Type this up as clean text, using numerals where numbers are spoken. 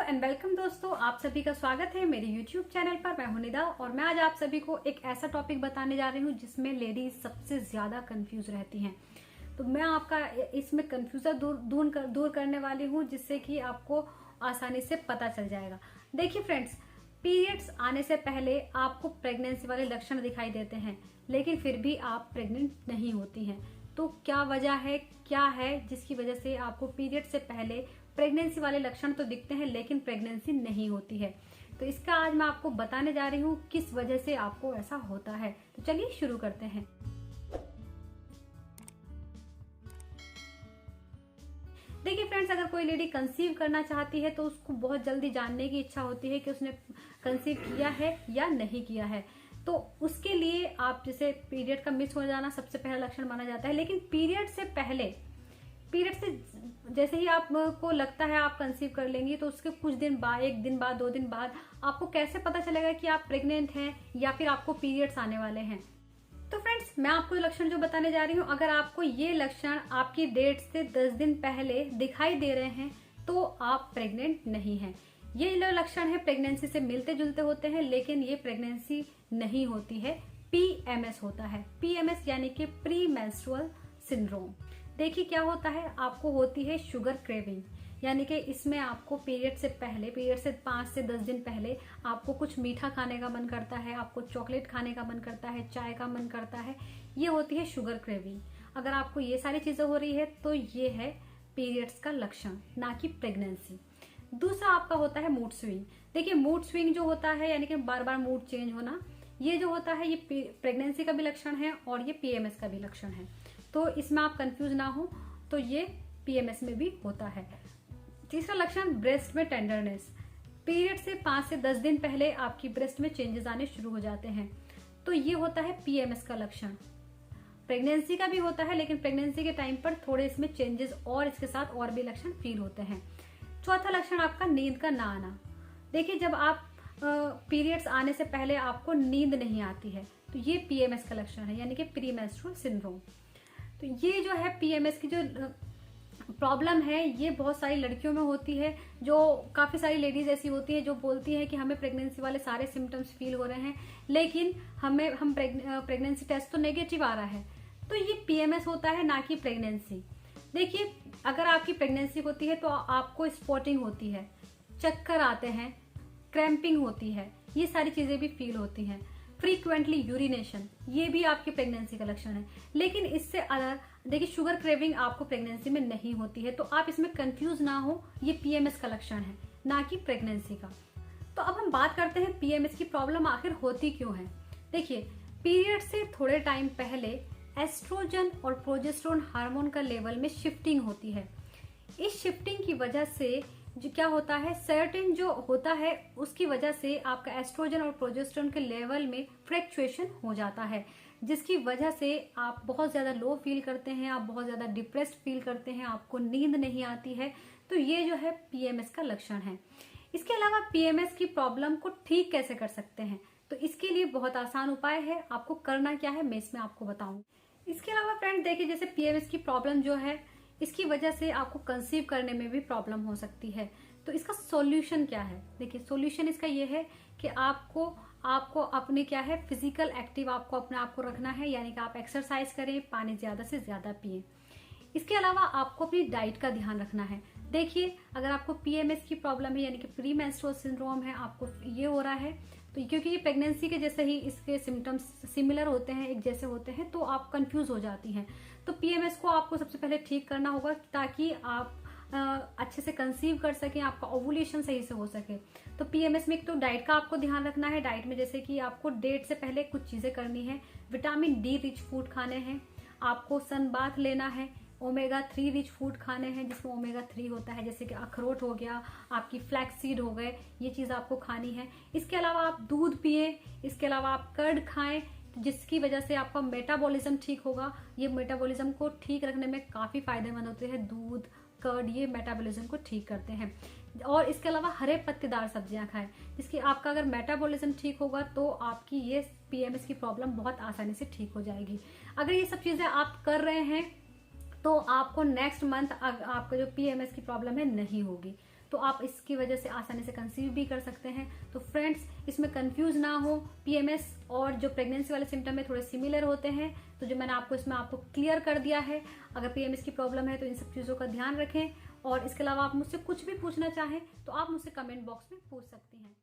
And welcome दोस्तों, आप सभी का स्वागत है मेरे YouTube चैनल पर। मैं हूं निदा और मैं आज आप सभी को एक ऐसा टॉपिक बताने जा रही हूं जिसमें लेडीज सबसे ज्यादा कंफ्यूज रहती हैं। तो मैं आपका इसमें कंफ्यूजन दूर करने वाली हूं, जिससे कि आपको आसानी से पता चल जाएगा। देखिए फ्रेंड्स, पीरियड्स आने से पहले आपको प्रेगनेंसी वाले लक्षण दिखाई देते हैं, लेकिन फिर भी आप प्रेग्नेंट नहीं होती हैं। तो क्या वजह है, क्या है जिसकी वजह से आपको पीरियड से पहले प्रेगनेंसी वाले लक्षण तो दिखते हैं लेकिन प्रेगनेंसी नहीं होती है? तो इसका आज मैं आपको बताने जा रही हूँ किस वजह से आपको ऐसा होता है। तो चलिए शुरू करते हैं। देखिए फ्रेंड्स, अगर कोई लेडी कंसीव करना चाहती है तो उसको बहुत जल्दी जानने की इच्छा होती है कि उसने कंसीव किया है या नहीं किया है। तो उसके लिए आप जैसे पीरियड का मिस हो जाना सबसे पहला लक्षण माना जाता है। लेकिन पीरियड से पहले, पीरियड से जैसे ही आपको लगता है आप कंसीव कर लेंगी, तो उसके कुछ दिन बाद, एक दिन बाद, 2 दिन बाद आपको कैसे पता चलेगा कि आप प्रेग्नेंट हैं या फिर आपको पीरियड्स आने वाले हैं? तो फ्रेंड्स, मैं आपको लक्षण जो बताने जा रही हूँ, अगर आपको ये लक्षण आपकी डेट से 10 दिन पहले दिखाई दे रहे हैं तो आप प्रेग्नेंट नहीं हैं। ये लक्षण है प्रेगनेंसी से मिलते जुलते होते हैं, लेकिन ये प्रेगनेंसी नहीं होती है, पीएमएस होता है। पीएमएस यानी कि प्री मेंस्ट्रुअल सिंड्रोम। देखिए क्या होता है, आपको होती है शुगर क्रेविंग, यानी कि इसमें आपको पीरियड से पहले, पीरियड से 5 से 10 दिन पहले आपको कुछ मीठा खाने का मन करता है, आपको चॉकलेट खाने का मन करता है, चाय का मन करता है। ये होती है शुगर क्रेविंग। अगर आपको ये सारी चीजें हो रही है तो ये है पीरियड्स का लक्षण, ना कि प्रेगनेंसी। दूसरा आपका होता है मूड स्विंग। देखिए मूड स्विंग जो होता है, यानी कि बार बार मूड चेंज होना, ये जो होता है ये प्रेगनेंसी का भी लक्षण है और ये पीएमएस का भी लक्षण है। तो इसमें आप कंफ्यूज ना हो, तो ये पीएमएस में भी होता है। तीसरा लक्षण ब्रेस्ट में टेंडरनेस। पीरियड से 5 से 10 दिन पहले आपकी ब्रेस्ट में चेंजेस आने शुरू हो जाते हैं, तो ये होता है पीएमएस का लक्षण। प्रेगनेंसी का भी होता है, लेकिन प्रेगनेंसी के टाइम पर थोड़े इसमें चेंजेस और इसके साथ और भी लक्षण फील होते हैं। चौथा लक्षण आपका नींद का ना आना। देखिए जब आप पीरियड्स आने से पहले आपको नींद नहीं आती है तो ये पीएमएस का लक्षण है, यानी कि प्री मेंस्ट्रुअल सिंड्रोम। तो ये जो है पीएमएस की जो प्रॉब्लम है, ये बहुत सारी लड़कियों में होती है। जो काफी सारी लेडीज ऐसी होती है जो बोलती है कि हमें प्रेगनेंसी वाले सारे सिम्टम्स फील हो रहे हैं, लेकिन हम प्रेगनेंसी टेस्ट तो नेगेटिव आ रहा है। तो ये पीएमएस होता है, ना कि प्रेगनेंसी। देखिए अगर आपकी प्रेगनेंसी होती है तो आपको स्पॉटिंग होती है, चक्कर आते हैं, क्रैम्पिंग होती है, ये सारी चीजें भी फील होती हैं। फ्रीक्वेंटली यूरिनेशन, ये भी आपकी प्रेगनेंसी का लक्षण है। लेकिन इससे अलग देखिए शुगर क्रेविंग आपको प्रेगनेंसी में नहीं होती है, तो आप इसमें कंफ्यूज ना हो, ये पीएमएस का लक्षण है, ना कि प्रेगनेंसी का। तो अब हम बात करते हैं पीएमएस की प्रॉब्लम आखिर होती क्यों है। देखिए पीरियड से थोड़े टाइम पहले एस्ट्रोजन और प्रोजेस्टेरोन हार्मोन का लेवल में शिफ्टिंग होती है। इस शिफ्टिंग की वजह से जो क्या होता है, सर्टेन जो होता है उसकी वजह से आपका एस्ट्रोजन और प्रोजेस्टेरोन के लेवल में फ्लक्चुएशन हो जाता है, जिसकी वजह से आप बहुत ज्यादा लो फील करते हैं, आप बहुत ज्यादा डिप्रेस्ड फील करते हैं, आपको नींद नहीं आती है। तो ये जो है पीएमएस का लक्षण है। इसके अलावा पीएमएस की प्रॉब्लम को ठीक कैसे कर सकते हैं, तो इसके लिए बहुत आसान उपाय है। आपको करना क्या है मैं इसमें आपको बताऊं। इसके अलावा फ्रेंड देखिए, जैसे पीएमएस की प्रॉब्लम जो है, इसकी वजह से आपको कंसीव करने में भी प्रॉब्लम हो सकती है। तो इसका सॉल्यूशन क्या है? देखिए सॉल्यूशन इसका ये है कि आपको अपने क्या है, फिजिकल एक्टिव आपको अपने आप को रखना है, यानी कि आप एक्सरसाइज करें, पानी ज्यादा से ज्यादा पिए। इसके अलावा आपको अपनी डाइट का ध्यान रखना है। देखिए अगर आपको पीएमएस की प्रॉब्लम है, यानी कि प्री मेंस्ट्रुअल सिंड्रोम है, आपको ये हो रहा है, तो क्योंकि ये प्रेगनेंसी के जैसे ही इसके सिम्टम्स सिमिलर होते हैं, एक जैसे होते हैं, तो आप कंफ्यूज हो जाती हैं। तो पीएमएस को आपको सबसे पहले ठीक करना होगा, ताकि आप अच्छे से कंसीव कर सकें, आपका ओवुलेशन सही से हो सके। तो पीएमएस में एक तो डाइट का आपको ध्यान रखना है। डाइट में जैसे कि आपको डेट से पहले कुछ चीजें करनी है, विटामिन डी रिच फूड खाने हैं, आपको सन बाथ लेना है, ओमेगा 3 रिच फूड खाने हैं जिसमें ओमेगा 3 होता है, जैसे कि अखरोट हो गया, आपकी फ्लैक्स सीड हो गए, ये चीज आपको खानी है। इसके अलावा आप दूध पिए, इसके अलावा आप कर्ड खाएं, जिसकी वजह से आपका मेटाबॉलिज्म ठीक होगा। ये मेटाबॉलिज्म को ठीक रखने में काफी फायदेमंद होते हैं। दूध, कर्ड, ये मेटाबॉलिज्म को ठीक करते हैं। और इसके अलावा हरे पत्तेदार सब्जियां खाएं, जिसकी आपका अगर मेटाबॉलिज्म ठीक होगा तो आपकी ये पीएमएस की प्रॉब्लम बहुत आसानी से ठीक हो जाएगी। अगर ये सब चीजें आप कर रहे हैं तो आपको नेक्स्ट मंथ आपका जो पीएमएस की प्रॉब्लम है नहीं होगी। तो आप इसकी वजह से आसानी से कंसीव भी कर सकते हैं। तो फ्रेंड्स, इसमें कंफ्यूज ना हो, पीएमएस और जो प्रेगनेंसी वाले सिम्टम है थोड़े सिमिलर होते हैं। तो जो मैंने आपको इसमें आपको क्लियर कर दिया है। अगर पीएमएस की प्रॉब्लम है तो इन सब चीज़ों का ध्यान रखें। और इसके अलावा आप मुझसे कुछ भी पूछना चाहें तो आप मुझसे कमेंट बॉक्स में पूछ सकती हैं।